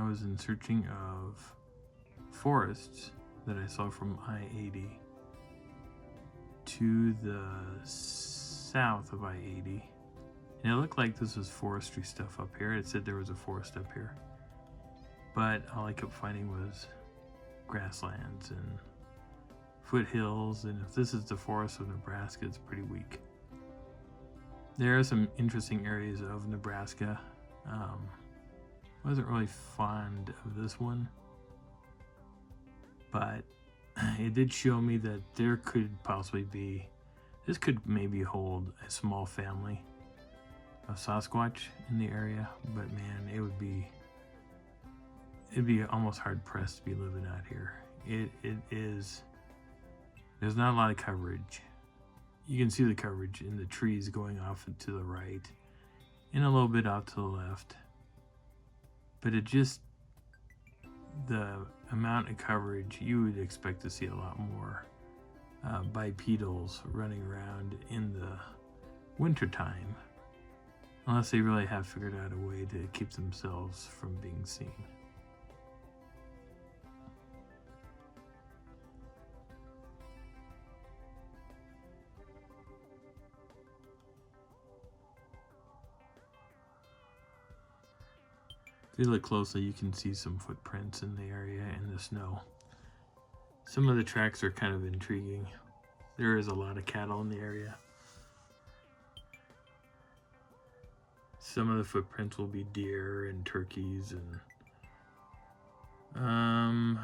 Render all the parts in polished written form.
was in searching of forests that I saw from I-80 to the south of I-80, and it looked like this was forestry stuff up here. It said there was a forest up here, but all I kept finding was grasslands and foothills, and if this is the forest of Nebraska, it's pretty weak. There are some interesting areas of Nebraska. Wasn't really fond of this one, but it did show me that there could possibly be, this could maybe hold a small family of Sasquatch in the area, but man, it'd be almost hard pressed to be living out here. It is, there's not a lot of coverage. You can see the coverage in the trees going off to the right and a little bit out to the left, but it just, the amount of coverage, you would expect to see a lot more bipedals running around in the wintertime, unless they really have figured out a way to keep themselves from being seen. If you look closely, you can see some footprints in the area in the snow. Some of the tracks are kind of intriguing. There is a lot of cattle in the area. Some of the footprints will be deer and turkeys and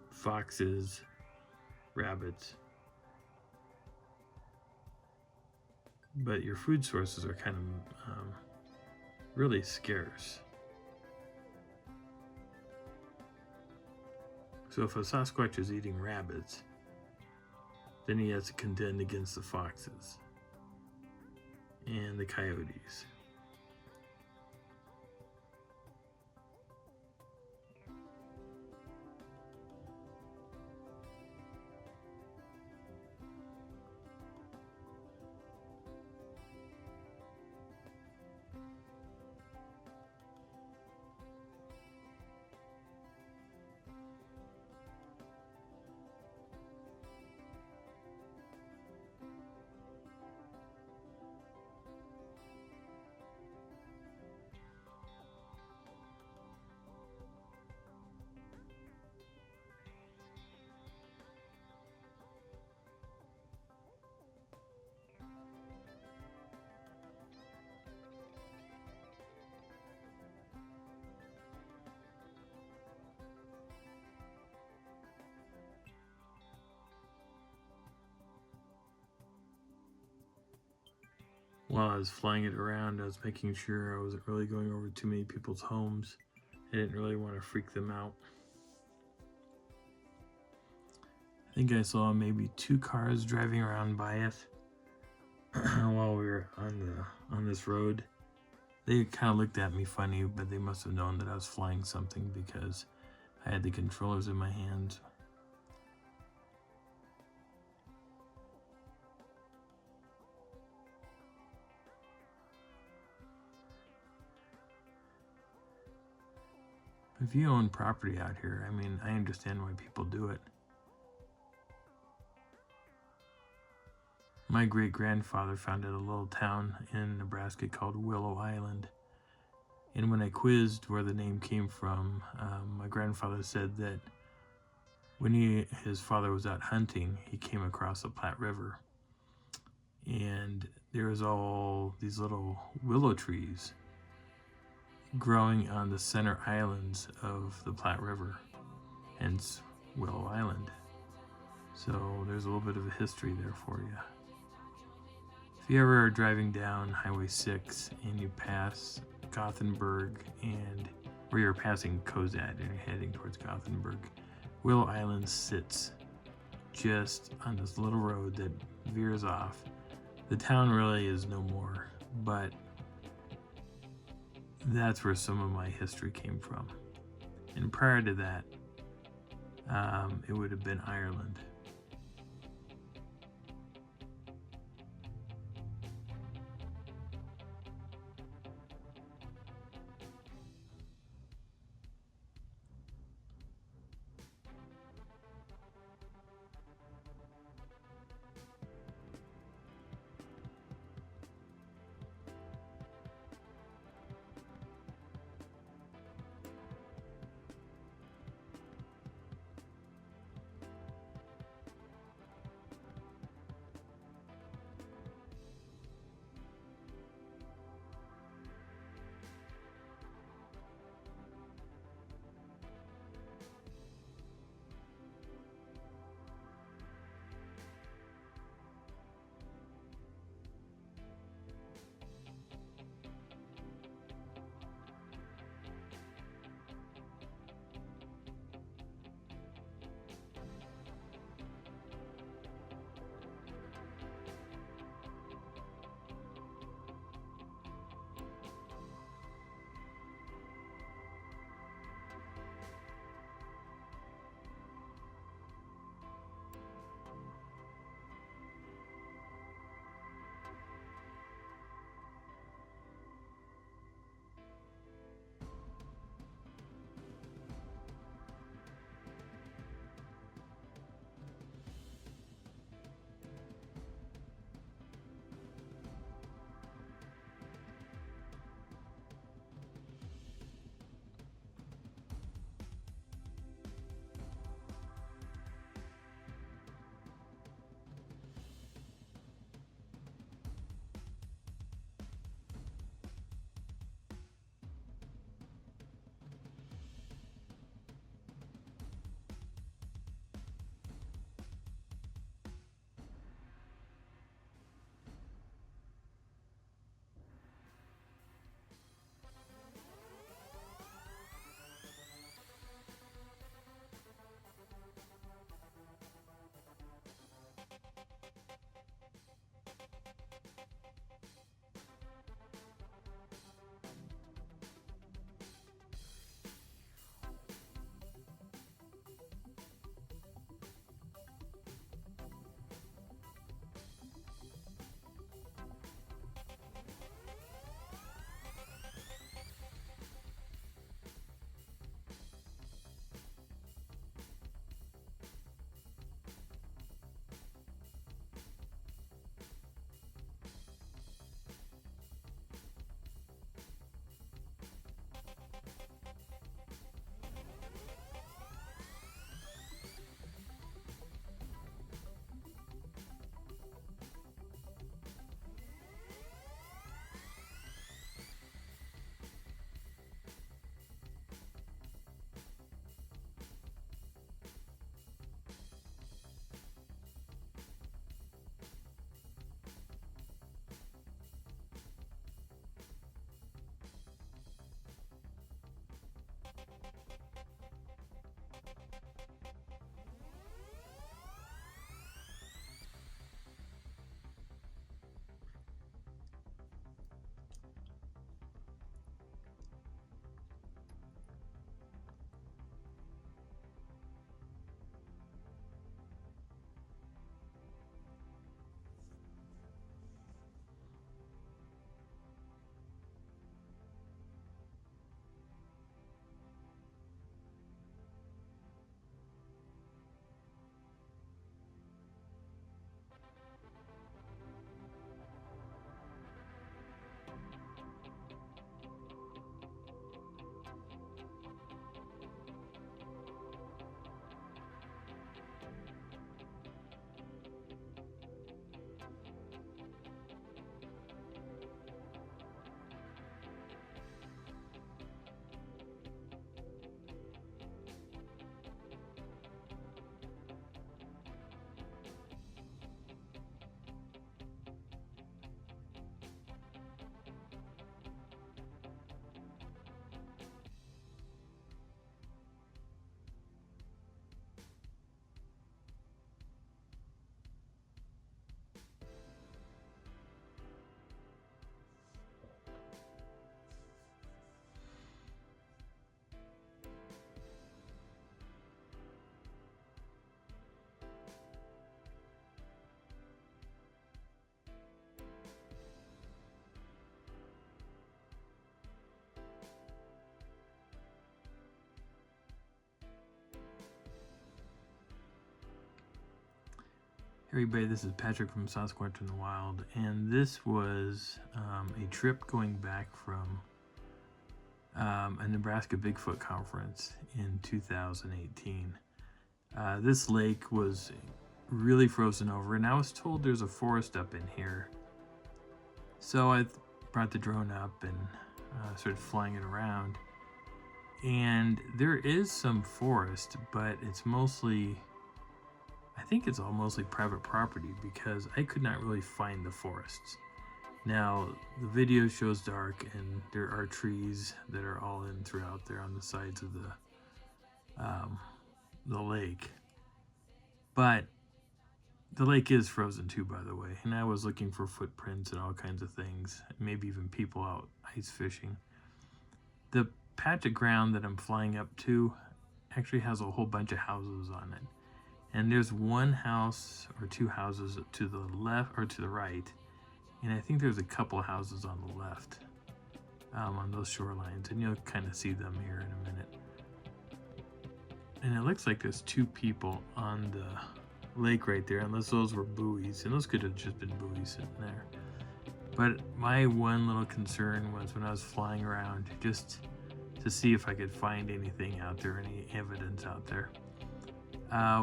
foxes, rabbits. But your food sources are kind of really scarce. So if a Sasquatch is eating rabbits, then he has to contend against the foxes and the coyotes. While I was flying it around, I was making sure I wasn't really going over too many people's homes. I didn't really want to freak them out. I think I saw maybe 2 cars driving around by it while we were on this road. They kind of looked at me funny, but they must have known that I was flying something because I had the controllers in my hands. If you own property out here, I mean, I understand why people do it. My great-grandfather founded a little town in Nebraska called Willow Island. And when I quizzed where the name came from, my grandfather said that when his father was out hunting, he came across the Platte River. And there was all these little willow trees growing on the center islands of the Platte River, hence Willow Island. So there's a little bit of a history there for you. If you ever are driving down Highway 6 and you pass Gothenburg, or you're passing Kozad and you're heading towards Gothenburg, Willow Island sits just on this little road that veers off. The town really is no more, but that's where some of my history came from. And prior to that, it would have been Ireland. Everybody, this is Patrick from Sasquatch in the Wild, and this was a trip going back from a Nebraska Bigfoot conference in 2018. This lake was really frozen over, and I was told there's a forest up in here. So I brought the drone up and started flying it around, and there is some forest, but it's mostly, I think it's all mostly private property because I could not really find the forests. Now, the video shows dark and there are trees that are all in throughout there on the sides of the lake. But the lake is frozen too, by the way, and I was looking for footprints and all kinds of things, maybe even people out ice fishing. The patch of ground that I'm flying up to actually has a whole bunch of houses on it. And there's one house or two houses to the left or to the right. And I think there's a couple of houses on the left on those shorelines. And you'll kind of see them here in a minute. And it looks like there's two people on the lake right there, unless those were buoys. And those could have just been buoys sitting there. But my one little concern was when I was flying around, just to see if I could find anything out there, any evidence out there.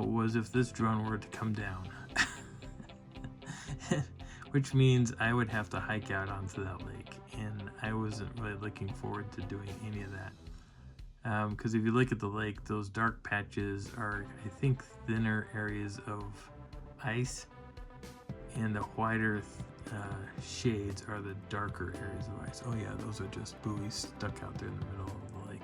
Was if this drone were to come down, which means I would have to hike out onto that lake, and I wasn't really looking forward to doing any of that. Because if you look at the lake, those dark patches are, I think, thinner areas of ice, and the whiter shades are the darker areas of ice. Oh yeah, those are just buoys stuck out there in the middle of the lake.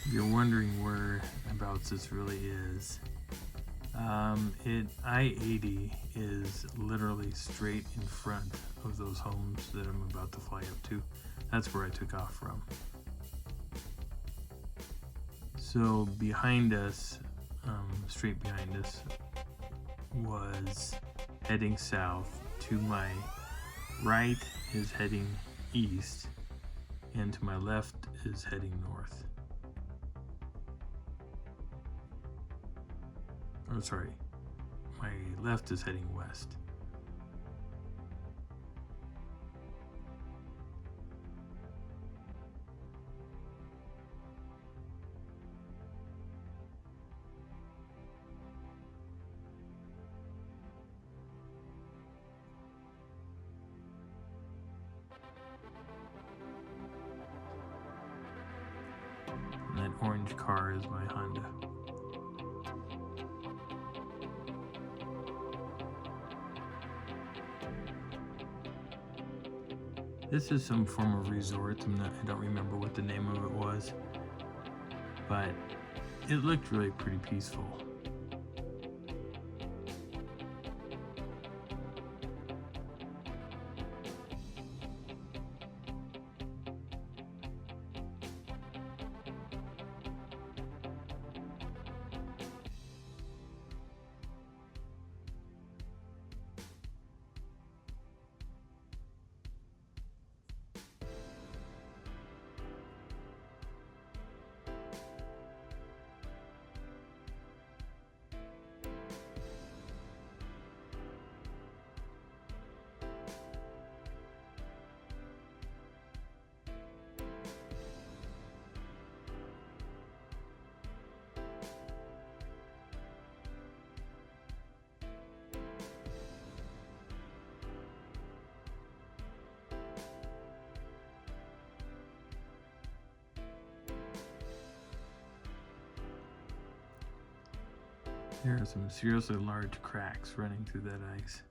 If you're wondering whereabouts this really is, I-80 is literally straight in front of those homes that I'm about to fly up to. That's where I took off from. So behind us, straight behind us, was heading south to my right is heading east, and to my left is heading north. Oh, sorry, my left is heading west. And that orange car is my Honda. This is some form of resort. I don't remember what the name of it was, but it looked really pretty peaceful. There are some seriously large cracks running through that ice.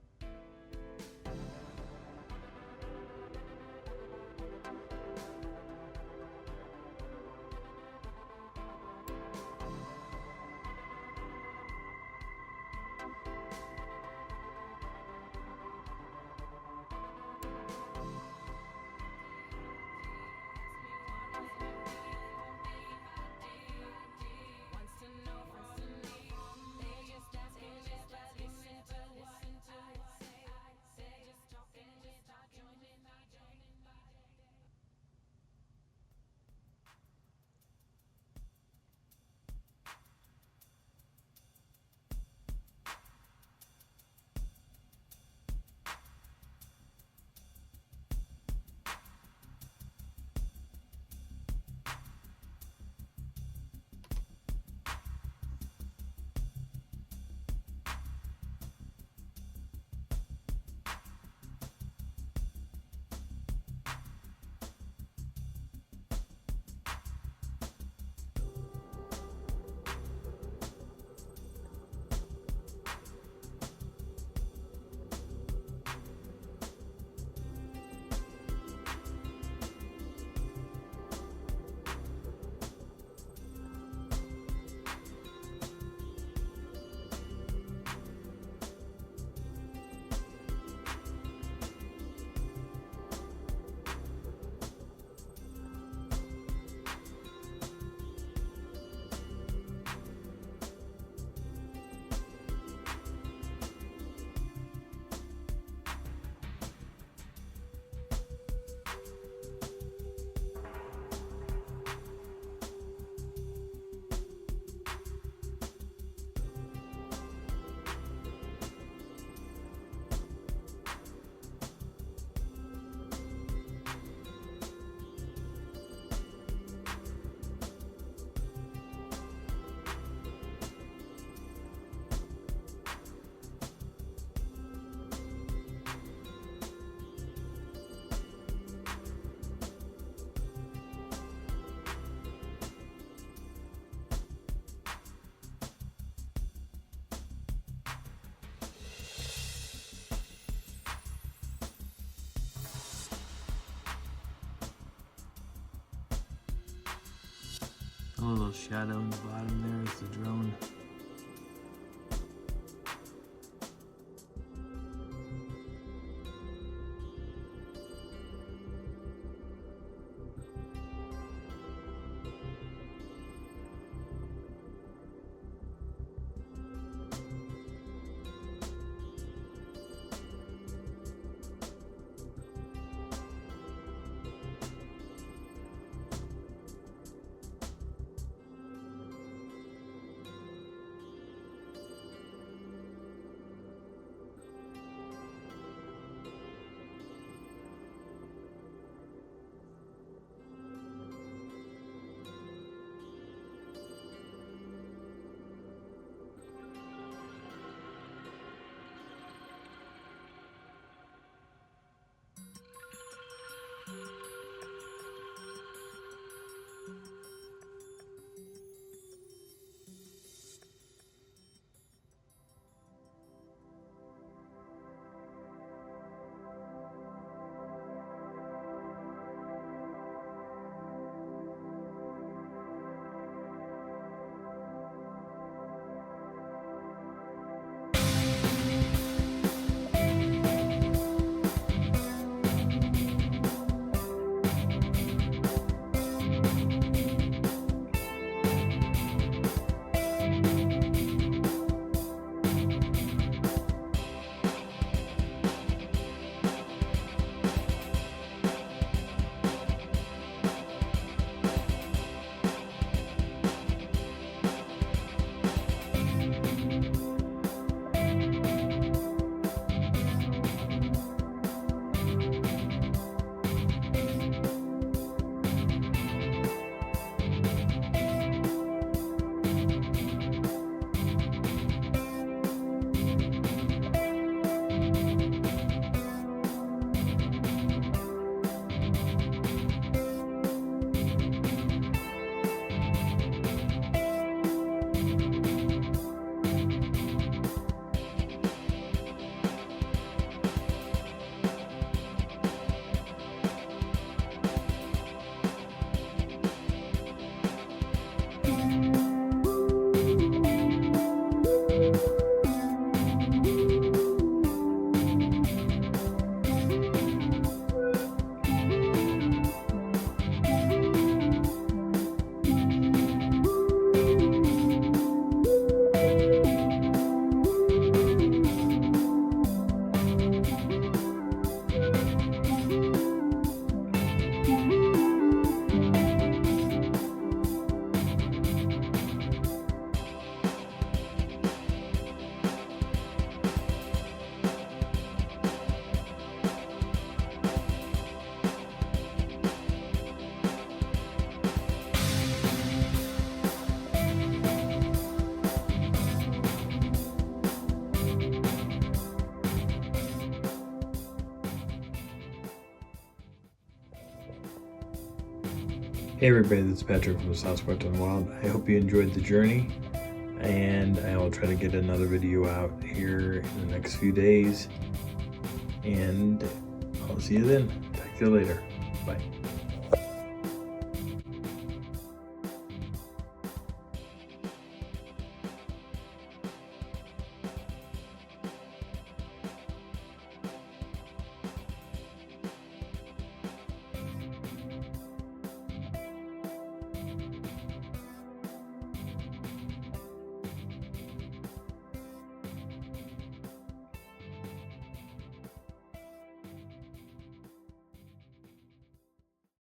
A little shadow in the bottom there is the drone. Hey everybody, this is Patrick from Sasquatch and Wild. I hope you enjoyed the journey, and I will try to get another video out here in the next few days, and I'll see you then. Talk to you later. Bye.